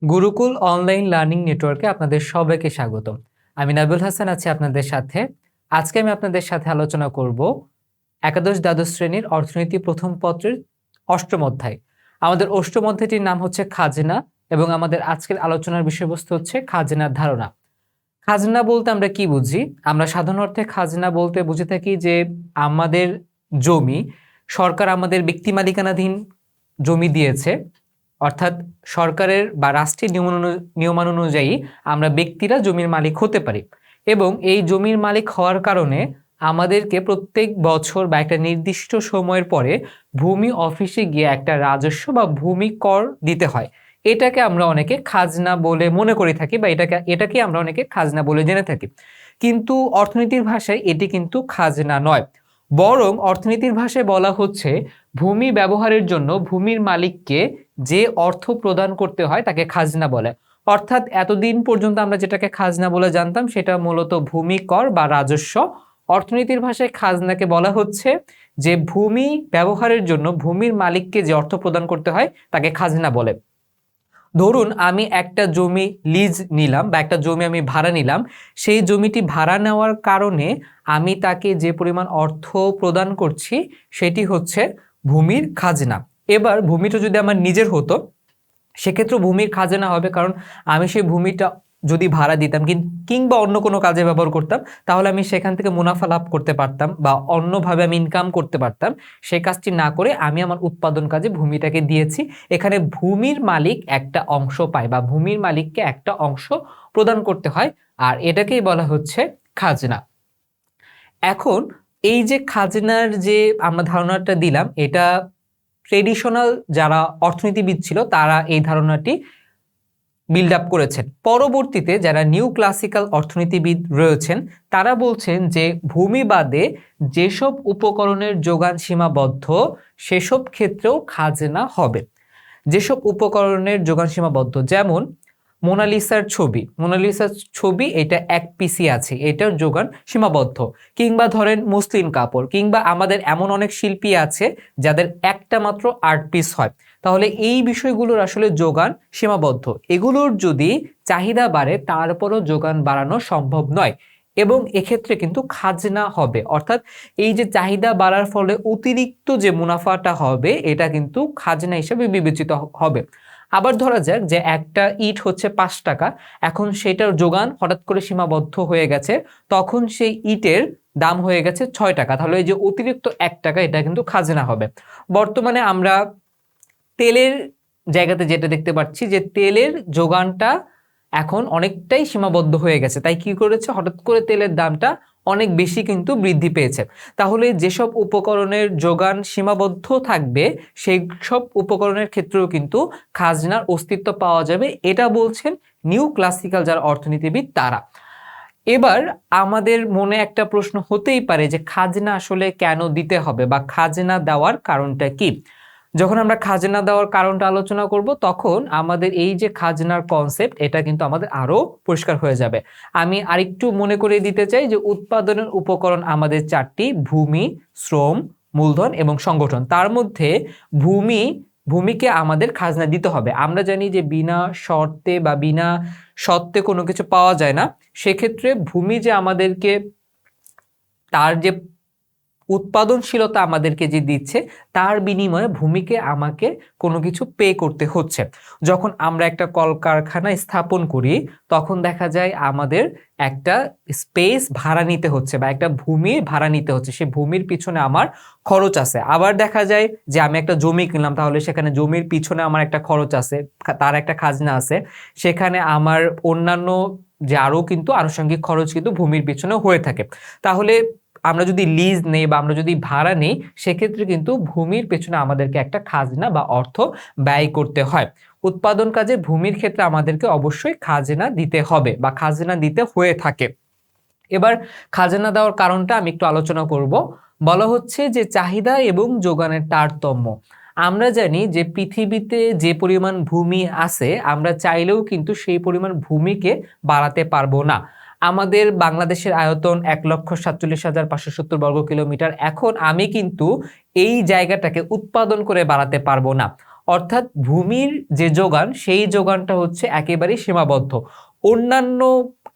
Gurukul online learning নেটওয়ার্কে আপনাদের সবাইকে স্বাগতম। আমি নাবিল হাসান আছি আপনাদের সাথে। আজকে আমি আপনাদের সাথে আলোচনা করব একাদশ দ্বাদশ শ্রেণীর অর্থনীতি প্রথম পত্রের অষ্টম অধ্যায়। আমাদের অষ্টম অধ্যায়টির নাম হচ্ছে খাজনা এবং আমাদের আজকের আলোচনার বিষয়বস্তু হচ্ছে খাজনার ধারণা। খাজনা বলতে আমরা কি বুঝি? আমরা সাধারণ অর্থে খাজনা বলতে বুঝে থাকি যে আমাদের জমি সরকার আমাদের ব্যক্তি মালিকানাধীন জমি দিয়েছে, অর্থাৎ সরকারের বা রাষ্ট্রের নিয়মানুযায়ী আমরা ব্যক্তিরা জমির মালিক হতে পারি এবং এই জমির মালিক হওয়ার কারণে আমাদেরকে প্রত্যেক বছর বা একটা নির্দিষ্ট সময়ের পরে ভূমি অফিসে গিয়ে একটা রাজস্ব বা ভূমি কর দিতে হয়। এটাকে আমরা অনেকে খাজনা বলে মনে করে থাকি বা এটাকে আমরা অনেকে খাজনা বলে জেনে থাকি, কিন্তু অর্থনীতির ভাষায় এটি কিন্তু খাজনা নয়, বরং অর্থনীতির ভাষায় বলা হচ্ছে ভূমি ব্যবহারের জন্য ভূমির মালিককে যে অর্থ প্রদান করতে হয় তাকে খাজনা বলে। অর্থাৎ এতদিন পর্যন্ত আমরা যেটাকে খাজনা বলে জানতাম সেটা মূলত ভূমি কর বা রাজস্ব। অর্থনীতির ভাষায় খাজনাকে বলা হচ্ছে যে ভূমি ব্যবহারের জন্য ভূমির মালিককে যে অর্থ প্রদান করতে হয় তাকে খাজনা বলে। ধরুন আমি একটা জমি লিজ নিলাম বা একটা জমি আমি ভাড়া নিলাম, সেই জমিটি ভাড়া নেওয়ার কারণে আমি তাকে যে পরিমাণ অর্থ প্রদান করছি সেটি হচ্ছে ভূমির খাজনা। এবার ভূমিটা যদি আমার নিজের হতো সেক্ষেত্রে ভূমির খাজনা হবে, কারণ আমি সেই ভূমিটা যদি ভাড়া দিতাম কিংবা অন্য কোনো কাজে ব্যবহার করতাম তাহলে আমি সেখান থেকে মুনাফা লাভ করতে পারতাম বা অন্যভাবে আমি ইনকাম করতে পারতাম। সেই কাজটি না করে আমি আমার উৎপাদন কাজে ভূমিটাকে দিয়েছি। এখানে ভূমির মালিক একটা অংশ পায় বা ভূমির মালিককে একটা অংশ প্রদান করতে হয়, আর এটাকেই বলা হচ্ছে খাজনা। এখন এই যে খাজনার যে আমরা ধারণাটা দিলাম, এটা ট্রেডিশনাল যারা অর্থনীতিবিদ ছিল তারা এই ধারণাটি বিল্ড আপ করেছেন। পরবর্তীতে যারা নিউ ক্লাসিক্যাল অর্থনীতিবিদ রয়েছেন তারা বলছেন যে ভূমি বাদে যেসব উপকরণের যোগান সীমাবদ্ধ সেসব ক্ষেত্রেও খাজনা হবে। যেসব উপকরণের যোগান সীমাবদ্ধ, যেমন মোনালিসার ছবি এটা এক পিসি আছে, এটার যোগান সীমাবদ্ধ। কিংবা ধরেন মসলিন কাপড়, কিংবা আমাদের এমন অনেক শিল্পী আছে যাদের একটা মাত্র আর্ট পিস হয়, তাহলে এই বিষয়গুলোর আসলে যোগান সীমাবদ্ধ। এগুলোর যদি চাহিদা বাড়ে তারপরও যোগান বাড়ানো সম্ভব নয় এবং এক্ষেত্রে কিন্তু খাজনা হবে। অর্থাৎ এই যে চাহিদা বাড়ার ফলে অতিরিক্ত যে মুনাফাটা হবে এটা কিন্তু খাজনা হিসেবে বিবেচিত হবে। আবার ধরা যাক যে একটা ইট হচ্ছে 5 টাকা, এখন সেটার যোগান হঠাৎ করে সীমাবদ্ধ হয়ে গেছে, তখন সেই ইটের দাম হয়ে গেছে 6 টাকা, তাহলে এই যে অতিরিক্ত 1 টাকা এটা কিন্তু খাজনা হবে। বর্তমানে আমরা তেলের জায়গাতে যেটা দেখতে পাচ্ছি যে তেলের যোগানটা এখন অনেকটাই সীমাবদ্ধ হয়ে গেছে, তাই কি করেছে হঠাৎ করে তেলের দামটা অনেক বেশি কিন্তু বৃদ্ধি পেয়েছে। তাহলে যেসব উপকরণের যোগান সীমাবদ্ধ থাকবে সেই সব উপকরণের ক্ষেত্রেও কিন্তু খাজনার অস্তিত্ব পাওয়া যাবে, এটা বলছেন নিউ ক্লাসিক্যাল যারা অর্থনীতিবিদ তারা। এবার আমাদের মনে একটা প্রশ্ন হতেই পারে যে খাজনা আসলে কেন দিতে হবে বা খাজনা দেওয়ার কারণটা কি। যখন আমরা খাজনা দেওয়ার কারণটা আলোচনা করব তখন আমাদের এই যে খাজনার কনসেপ্ট এটা কিন্তু আমাদের আরো পরিষ্কার হয়ে যাবে। আমি আরেকটু মনে করিয়ে দিতে চাই যে উৎপাদনের উপকরণ আমাদের 4টি: ভূমি, শ্রম, মূলধন এবং সংগঠন। তার মধ্যে ভূমিকে আমাদের খাজনা দিতে হবে। আমরা জানি যে বিনা শর্তে বা বিনা সত্ত্বে কোনো কিছু পাওয়া যায় না। সেক্ষেত্রে ভূমি যে আমাদেরকে তার যে উৎপাদনশীলতা আমাদেরকে যে দিচ্ছে তার বিনিময়ে ভূমিকে আমাকে কোনো কিছু পে করতে হচ্ছে। যখন আমরা একটা কলকারখানা স্থাপন করি তখন দেখা যায় আমাদের একটা স্পেস ভাড়া নিতে হচ্ছে বা একটা ভূমি ভাড়া নিতে হচ্ছে, সেই ভূমির পিছনে আমার খরচ আছে। আবার দেখা যায় যে আমি একটা জমি কিনলাম, তাহলে সেখানে জমির পিছনে আমার একটা খরচ আছে, তার একটা খাজনা আছে। সেখানে আমার অন্যান্য যে আরও কিন্তু আনুষঙ্গিক খরচ কিন্তু ভূমির পিছনে হয়ে থাকে। তাহলে আমরা যদি লিজ নেই বা আমরা যদি ভাড়া নেই সেক্ষেত্রে কিন্তু ভূমির পেছনে আমাদেরকে একটা খাজনা বা অর্থ ব্যয় করতে হয়। উৎপাদন কাজে ভূমির ক্ষেত্রে আমাদেরকে অবশ্যই খাজনা দিতে হবে বা খাজনা দিতে হয়ে থাকে। এবার খাজনা দেওয়ার কারণটা আমি একটু আলোচনা করব। বলা হচ্ছে যে চাহিদা এবং যোগানের তারতম্য। আমরা জানি যে পৃথিবীতে যে পরিমাণ ভূমি আছে আমরা চাইলেও কিন্তু সেই পরিমাণ ভূমিকে বাড়াতে পারবো না। আমাদের বাংলাদেশের আয়তন 1,47,570 বর্গ কিলোমিটার। এখন আমি কিন্তু এই জায়গাটাকে উৎপাদন করে বাড়াতে পারবো না। অর্থাৎ ভূমির যে যোগান সেই যোগানটা হচ্ছে একেবারেই সীমাবদ্ধ। অন্যান্য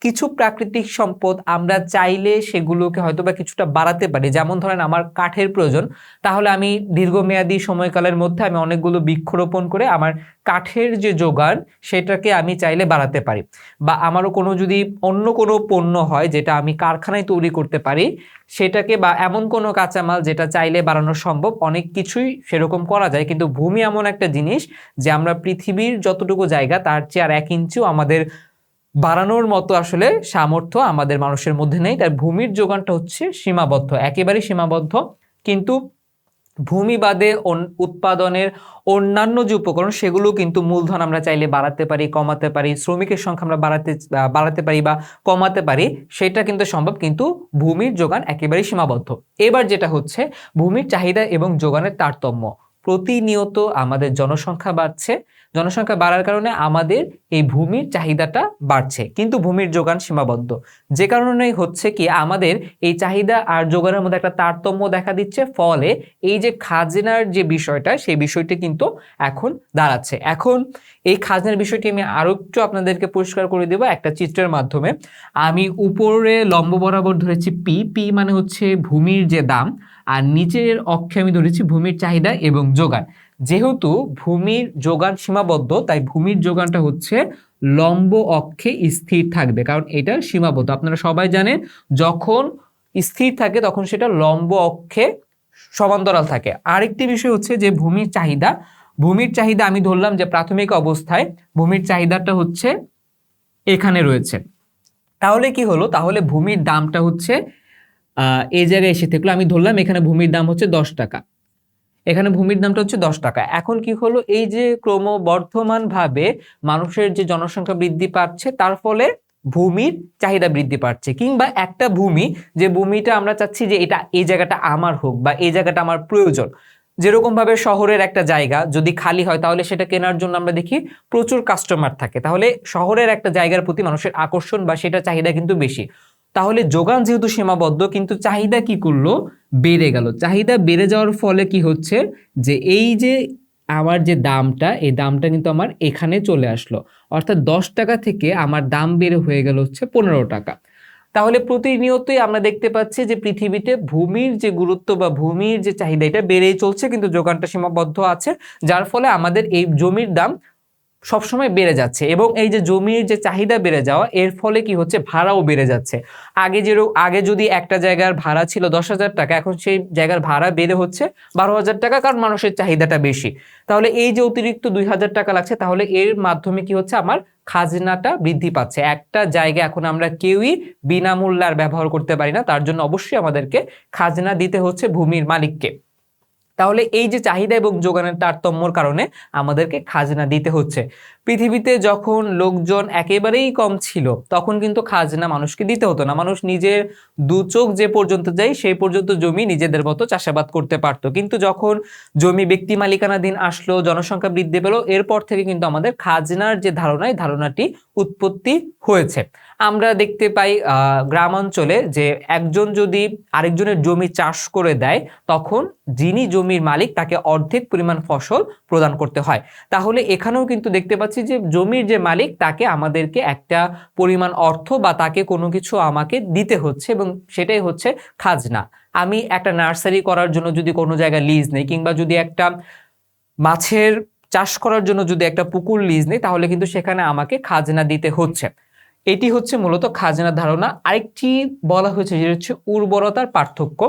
কিছু প্রাকৃতিক সম্পদ আমরা চাইলে সেগুলোকে হয়তো বা কিছুটা বাড়াতে পারি, যেমন ধরেন আমার কাঠের প্রয়োজন, তাহলে আমি দীর্ঘমেয়াদী সময়কালের মধ্যে আমি অনেকগুলো বৃক্ষরোপণ করে আমার কাঠের যে যোগান সেটাকে আমি চাইলে বাড়াতে পারি। বা আমারও কোনো যদি অন্য কোনো পণ্য হয় যেটা আমি কারখানায় তৈরি করতে পারি সেটাকে, বা এমন কোনো কাঁচামাল যেটা চাইলে বাড়ানো সম্ভব, অনেক কিছুই সেরকম করা যায়। কিন্তু ভূমি এমন একটা জিনিস যে আমরা পৃথিবীর যতটুকু জায়গা তার চেয়ে আর 1 ইঞ্চিও আমাদের বাড়ানোর মতো আসলে সামর্থ্য আমাদের মানুষের মধ্যে নেই। তাই ভূমির যোগানটা হচ্ছে সীমাবদ্ধ, একেবারেই সীমাবদ্ধ। কিন্তু ভূমি বাদে উৎপাদনের অন্যান্য যে উপকরণ সেগুলো কিন্তু মূলধন আমরা চাইলে বাড়াতে পারি, কমাতে পারি, শ্রমিকের সংখ্যা আমরা বাড়াতে পারি বা কমাতে পারি, সেটা কিন্তু সম্ভব। কিন্তু ভূমির যোগান একেবারেই সীমাবদ্ধ। এবার যেটা হচ্ছে ভূমির চাহিদা এবং যোগানের তারতম্য। প্রতিনিয়ত আমাদের জনসংখ্যা বাড়ছে, জনসংখ্যা বাড়ার কারণে আমাদের এই ভূমির চাহিদাটা বাড়ছে, কিন্তু ভূমির যোগান সীমাবদ্ধ। যে কারণেই হচ্ছে কি আমাদের এই চাহিদা আর যোগানের মধ্যে একটা তারতম্য দেখা দিচ্ছে। ফলে এই যে খাজনার যে বিষয়টা সেই বিষয়টি কিন্তু এখন দাঁড়াচ্ছে। এখন এই খাজনার বিষয়টি আমি আরো একটু আপনাদেরকে পরিষ্কার করে দেব একটা চিত্রের মাধ্যমে। আমি উপরে লম্ব বরাবর ধরেছি পি মানে হচ্ছে ভূমির যে দাম, আর নিচের অক্ষে আমি ধরেছি ভূমির চাহিদা এবং যোগান। যেহেতু ভূমির যোগান সীমাবদ্ধ তাই ভূমির যোগানটা হচ্ছে লম্ব অক্ষে স্থির থাকবে, কারণ এটা সীমাবদ্ধ। আপনারা সবাই জানেন যখন স্থির থাকে তখন সেটা লম্ব অক্ষে সমান্তরাল থাকে। আরেকটি বিষয় হচ্ছে যে ভূমির চাহিদা, ভূমির চাহিদা আমি ধরলাম যে প্রাথমিক অবস্থায় ভূমির চাহিদাটা হচ্ছে এখানে রয়েছে। তাহলে কি হলো, তাহলে ভূমির দামটা হচ্ছে এই জায়গায় এসে থাকলো। আমি ধরলাম এখানে ভূমির দাম হচ্ছে 10 টাকা, এখানে ভূমির দামটা হচ্ছে 10 টাকা। এখন কি হলো, এই যে ক্রমবর্ধমান ভাবে মানুষের যে জনসংখ্যা বৃদ্ধি পাচ্ছে তার ফলে ভূমির চাহিদা বৃদ্ধি পাচ্ছে। কিংবা একটা ভূমি, যে ভূমিটা আমরা চাচ্ছি যে এটা এই জায়গাটা আমার হোক বা এই জায়গাটা আমার প্রয়োজন, যেরকম ভাবে শহরের একটা জায়গা যদি খালি হয় তাহলে সেটা কেনার জন্য আমরা দেখি প্রচুর কাস্টমার থাকে, তাহলে শহরের একটা জায়গার প্রতি মানুষের আকর্ষণ বা সেটা চাহিদা কিন্তু বেশি। তাহলে যোগান যেহেতু সীমাবদ্ধ কিন্তু চাহিদা কি করলো, বেড়ে গেল। চাহিদা বেড়ে যাওয়ার ফলে কি হচ্ছে যে এই যে আমার যে দামটা, এই দামটা কিন্তু আমার এখানে চলে আসলো, অর্থাৎ 10 টাকা থেকে আমার দাম বেড়ে হয়ে গেল হচ্ছে 15 টাকা। তাহলে প্রতিনিয়তই আমরা দেখতে পাচ্ছি যে পৃথিবীতে ভূমির যে গুরুত্ব বা ভূমির যে চাহিদা এটা বেড়েই চলছে, কিন্তু যোগানটা সীমাবদ্ধ আছে, যার ফলে আমাদের এই জমির দাম সবসময় বেড়ে যাচ্ছে। এবং এই যে জমির যে চাহিদা বেড়ে যাওয়া এর ফলে কি হচ্ছে, ভাড়াও বেড়ে যাচ্ছে। আগে যদি একটা জায়গার ভাড়া ছিল 10,000 টাকা, এখন সেই জায়গার ভাড়া বেড়ে হচ্ছে 12,000 টাকা, কারণ মানুষের চাহিদাটা বেশি। তাহলে এই যে অতিরিক্ত 2,000 টাকা লাগছে, তাহলে এর মাধ্যমে কি হচ্ছে, আমার খাজনাটা বৃদ্ধি পাচ্ছে। একটা জায়গা এখন আমরা কেউই বিনামূল্যে আর ব্যবহার করতে পারি না, তার জন্য অবশ্যই আমাদেরকে খাজনা দিতে হচ্ছে ভূমির মালিককে। তাহলে এই যে চাহিদা এবং যোগানের তারতম্যর কারণে আমাদেরকে খাজনা দিতে হচ্ছে। পৃথিবীতে যখন লোকজন একেবারেই কম ছিল তখন কিন্তু খাজনা মানুষকে দিতে হতো না, মানুষ নিজের দু চোখ যে পর্যন্ত যায় সেই পর্যন্ত জমি নিজেদের মতো চাষাবাদ করতে পারতো। কিন্তু যখন জমি ব্যক্তি মালিকানাধীন আসলো, জনসংখ্যা বৃদ্ধি পেল, এরপর থেকে কিন্তু আমাদের খাজনার যে ধারণা, এই ধারণাটি উৎপত্তি হয়েছে। আমরা দেখতে পাই গ্রাম অঞ্চলে যে একজন যদি আরেকজনের জমি চাষ করে দেয় তখন যিনি জমির মালিক তাকে অর্ধেক পরিমাণ ফসল প্রদান করতে হয়। তাহলে এখানেও কিন্তু দেখতে পাচ্ছি যে জমির যে মালিক তাকে আমাদেরকে একটা পরিমাণ অর্থ বা তাকে কোনো কিছু আমাকে দিতে হচ্ছে, এবং সেটাই হচ্ছে খাজনা। আমি একটা নার্সারি করার জন্য যদি কোনো জায়গায় লিজ নেই, কিংবা যদি একটা মাছের চাষ করার জন্য যদি একটা পুকুর লিজ নেই, তাহলে কিন্তু সেখানে আমাকে খাজনা দিতে হচ্ছে। এটি হচ্ছে মূলত খাজনার ধারণা। আরেকটি বলা হয়েছে যেটা হচ্ছে উর্বরতার পার্থক্য।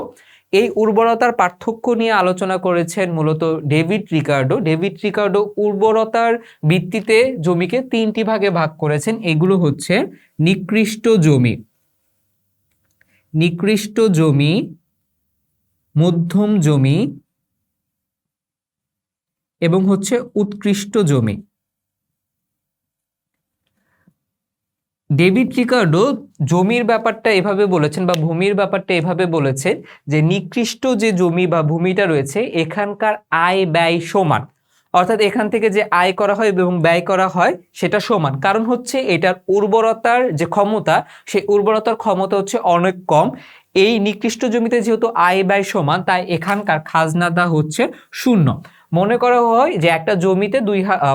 এই উর্বরতার পার্থক্য নিয়ে আলোচনা করেছেন মূলত ডেভিড রিকার্ডো। ডেভিড রিকার্ডো উর্বরতার ভিত্তিতে জমিকে 3টি ভাগে ভাগ করেছেন। এগুলো হচ্ছে নিকৃষ্ট জমি, নিকৃষ্ট জমি, মধ্যম জমি এবং হচ্ছে উৎকৃষ্ট জমি। ডেভিড রিকার্ডো জমির ব্যাপারটা এভাবে বলেছেন বা ভূমির ব্যাপারটা এভাবে বলেছেন যে নিকৃষ্ট যে জমি বা ভূমিটা রয়েছে এখানকার আয় ব্যয় সমান, অর্থাৎ এখান থেকে যে আয় করা হয় এবং ব্যয় করা হয় সেটা সমান। কারণ হচ্ছে এটার উর্বরতার যে ক্ষমতা, সেই উর্বরতার ক্ষমতা হচ্ছে অনেক কম। এই নিকৃষ্ট জমিতে যেহেতু আয় ব্যয় সমান তাই এখানকার খাজনাটা হচ্ছে শূন্য। মনে করা হয় যে একটা জমিতে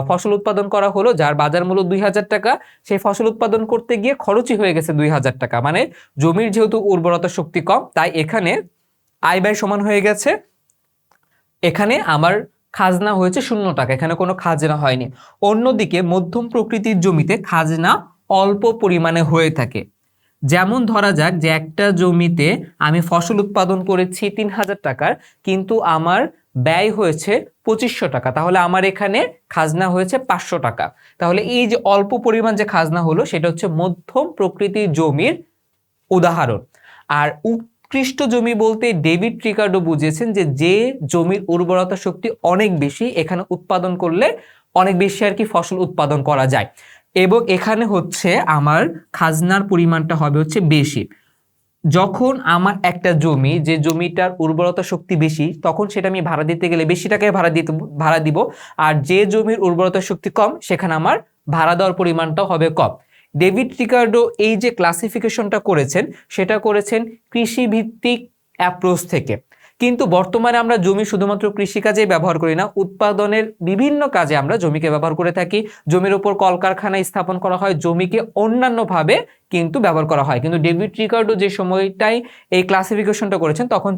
ফসল উৎপাদন করা হলো, যার বাজার মূল্য 2000 টাকা, সেই ফসল উৎপাদন করতে গিয়ে খরচই হয়ে গেছে 2000 টাকা। মানে জমির যেহেতু উর্বরতা শক্তি কম, তাই এখানে আয় ব্যয় সমান হয়ে গেছে। এখানে আমার খাজনা হয়েছে 0 টাকা, এখানে কোনো খাজনা হয়নি। অন্যদিকে মধ্যম প্রকৃতির জমিতে খাজনা অল্প পরিমাণে হয়ে থাকে। যেমন ধরা যাক যে একটা জমিতে আমি ফসল উৎপাদন করেছি 3000 টাকার, কিন্তু আমার ব্যয় হয়েছে 2500 টাকা, তাহলে আমার এখানে খাজনা হয়েছে 500 টাকা। তাহলে এই যে অল্প পরিমাণ যে খাজনা হলো, সেটা হচ্ছে মধ্যম প্রকৃতির জমির উদাহরণ। আর উৎকৃষ্ট জমি বলতে ডেভিড রিকার্ডো বুঝিয়েছেন যে জমির উর্বরতা শক্তি অনেক বেশি, এখানে উৎপাদন করলে অনেক বেশি আর কি ফসল উৎপাদন করা যায়, এবং এখানে হচ্ছে আমার খাজনার পরিমাণটা হবে হচ্ছে বেশি। যখন আমার একটা জমি, যে জমিটার উর্বরতা শক্তি বেশি, তখন সেটা আমি ভাড়া দিতে গেলে বেশি টাকায় ভাড়া দিব। আর যে জমির উর্বরতা শক্তি কম, সেখানে আমার ভাড়া দেওয়ার পরিমাণটাও হবে কম। ডেভিড রিকার্ডো এই যে ক্লাসিফিকেশনটা করেছেন, সেটা করেছেন কৃষিভিত্তিক অ্যাপ্রোচ থেকে। কিন্তু বর্তমানে আমরা জমি শুধুমাত্র কৃষিকাজে ব্যবহার করি না, উৎপাদনের বিভিন্ন কাজে আমরা জমিকে ব্যবহার করে থাকি। জমির উপর কলকারখানা স্থাপন করা হয়, জমিকে অন্যান্যভাবে কিন্তু ব্যবহার করা হয়। কিন্তু ডেভিড রিকার্ডো যে সময়টাই এই ক্লাসিফিকেশনটা করেছেন, তখন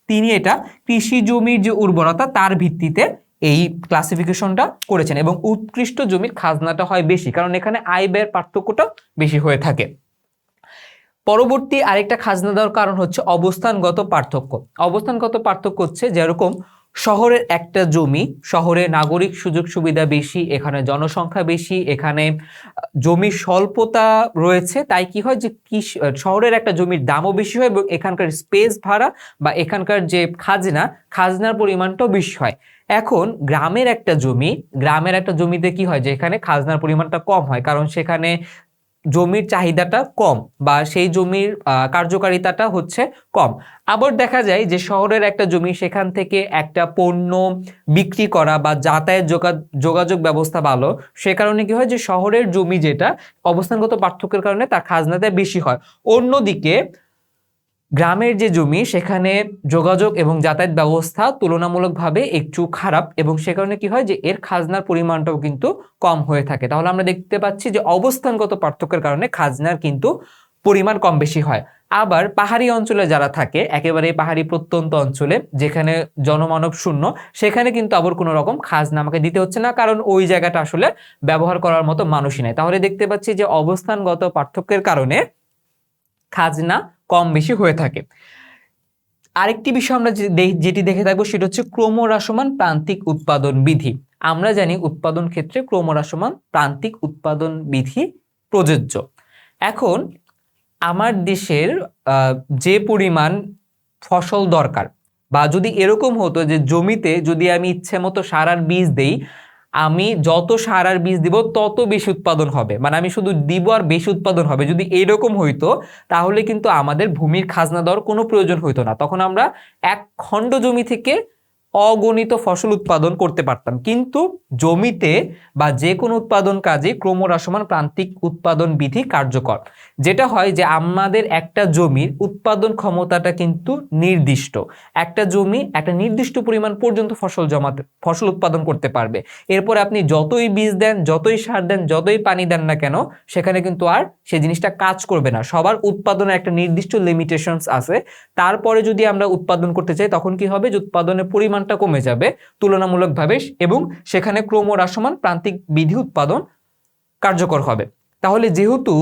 তিনি এটা কৃষি জমির যে উর্বরতা তার ভিত্তিতে এই ক্লাসিফিকেশনটা করেছেন, এবং উৎকৃষ্ট জমির খাজনাটা হয় বেশি, কারণ এখানে আয় ব্যয়ের পার্থক্যটা বেশি হয়ে থাকে। পরবর্তী আরেকটা খাজনা দেওয়ার কারণ হচ্ছে অবস্থানগত পার্থক্য। অবস্থানগত পার্থক্য হচ্ছে যেরকম শহরের একটা জমি, শহরে নাগরিক সুযোগ সুবিধা বেশি, এখানে জনসংখ্যা বেশি, এখানে জমির স্বল্পতা রয়েছে, তাই কি হয় যে শহরের একটা জমির দামও বেশি হয়, এবং এখানকার স্পেস ভাড়া বা এখানকার যে খাজনার পরিমাণটাও বেশি হয়। এখন গ্রামের একটা জমিতে কি হয় যে এখানে খাজনার পরিমাণটা কম হয়, কারণ সেখানে জমির চাহিদাটা কম বা সেই জমির কার্যকারিতাটা হচ্ছে কম। আবার দেখা যায় যে শহরের একটা জমি, সেখান থেকে একটা পণ্য বিক্রি করা বা যাতায়াত যোগাযোগ ব্যবস্থা ভালো, সে কারণে কি হয় যে শহরের জমি যেটা অবস্থানগত পার্থক্যের কারণে তার খাজনাটা বেশি হয়। অন্যদিকে গ্রামের যে জমি, সেখানে যোগাযোগ এবং যাতায়াত ব্যবস্থা তুলনামূলকভাবে একটু খারাপ, এবং সে কারণে কি হয় যে এর খাজনার পরিমাণটাও কিন্তু কম হয়ে থাকে। তাহলে আমরা দেখতে পাচ্ছি যে অবস্থানগত পার্থক্যের কারণে খাজনার কিন্তু পরিমাণ কম বেশি হয়। আবার পাহাড়ি অঞ্চলে যারা থাকে, একেবারে পাহাড়ি প্রত্যন্ত অঞ্চলে যেখানে জনমানব শূন্য, সেখানে কিন্তু আবার কোনো রকম খাজনা আমাকে দিতে হচ্ছে না, কারণ ওই জায়গাটা আসলে ব্যবহার করার মতো মানুষই নাই। তাহলে দেখতে পাচ্ছি যে অবস্থানগত পার্থক্যের কারণে খাজনা কম বেশি হয়ে থাকে। আরেকটি বিষয় আমরা যেটি দেখে থাকবো, সেটা হচ্ছে ক্রমহ্রাসমান প্রান্তিক উৎপাদন বিধি। আমরা জানি উৎপাদন ক্ষেত্রে ক্রমহ্রাসমান প্রান্তিক উৎপাদন বিধি প্রযোজ্য। এখন আমার দেশের যে পরিমাণ ফসল দরকার, বা যদি এরকম হতো যে জমিতে যদি আমি ইচ্ছে মতো সার আর বীজ দেই, আমি যত সার আর বীজ দিব তত বেশি উৎপাদন হবে, মানে আমি শুধু দিব আর বেশি উৎপাদন হবে, যদি এরকম হইতো তাহলে কিন্তু আমাদের ভূমির খাজনা দেওয়ার কোনো প্রয়োজন হইতো না। তখন আমরা এক খণ্ড জমি থেকে অগণিত ফসল উৎপাদন করতে পারতাম। কিন্তু জমিতে বা যে কোনো উৎপাদন কাজে ক্রমহ্রাসমান প্রান্তিক উৎপাদন বিধি কার্যকর। যেটা হয় যে আমাদের একটা জমির উৎপাদন ক্ষমতাটা কিন্তু নির্দিষ্ট, একটা জমি একটা নির্দিষ্ট পরিমাণ পর্যন্ত ফসল উৎপাদন করতে পারবে। এরপর আপনি যতই বীজ দেন, যতই সার দেন, যতই পানি দেন না কেন, সেখানে কিন্তু আর সেই জিনিসটা কাজ করবে না। সবার উৎপাদনের একটা নির্দিষ্ট লিমিটেশনস আছে। তারপরে যদি আমরা উৎপাদন করতে চাই, তখন কি হবে যে উৎপাদনের পরিমাণটা কমে যাবে তুলনামূলকভাবে, এবং সেখানে ক্রমহ্রাসমান প্রান্তিক বিধি উৎপাদন কার্যকর হবে। তাহলে যেহেতু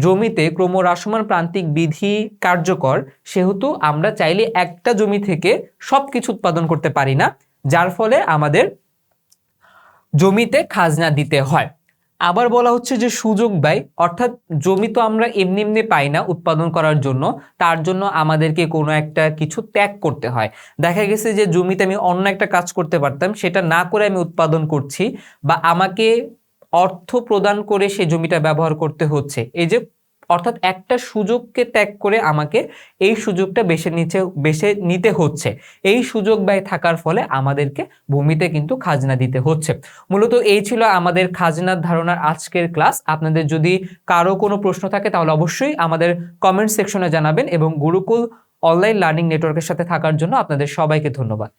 জমিতে ক্রমহ্রাসমান প্রান্তিক বিধি কার্যকর, সেহেতু আমরা চাইলে একটা জমি থেকে সবকিছু উৎপাদন করতে পারি না, যার ফলে আমাদের জমিতে খাজনা দিতে হয়। আবার বলা হচ্ছে যে সুযোগ ব্যয়, অর্থাৎ জমি তো আমরা এমনি এমনি পাই না উৎপাদন করার জন্য, তার জন্য আমাদেরকে কোনো একটা কিছু ত্যাগ করতে হয়। দেখা গেছে যে জমিতে আমি অন্য একটা কাজ করতে পারতাম, সেটা না করে আমি উৎপাদন করছি, বা আমাকে অর্থ প্রদান করে সেই জমিটা ব্যবহার করতে হচ্ছে। এই যে অর্থাৎ একটা সুযোগকে ত্যাগ করে আমাকে এই সুযোগটা বেছে নিতে হচ্ছে। এই সুযোগ ব্যয় থাকার ফলে আমাদেরকে ভূমিতে কিন্তু খাজনা দিতে হচ্ছে। মূলত এই ছিল আমাদের খাজনার ধারণার আজকের ক্লাস। আপনাদের যদি কারো কোনো প্রশ্ন থাকে তাহলে অবশ্যই আমাদের কমেন্ট সেকশনে জানাবেন, এবং গুরুকুল অনলাইন লার্নিং নেটওয়ার্কের সাথে থাকার জন্য আপনাদের সবাইকে ধন্যবাদ।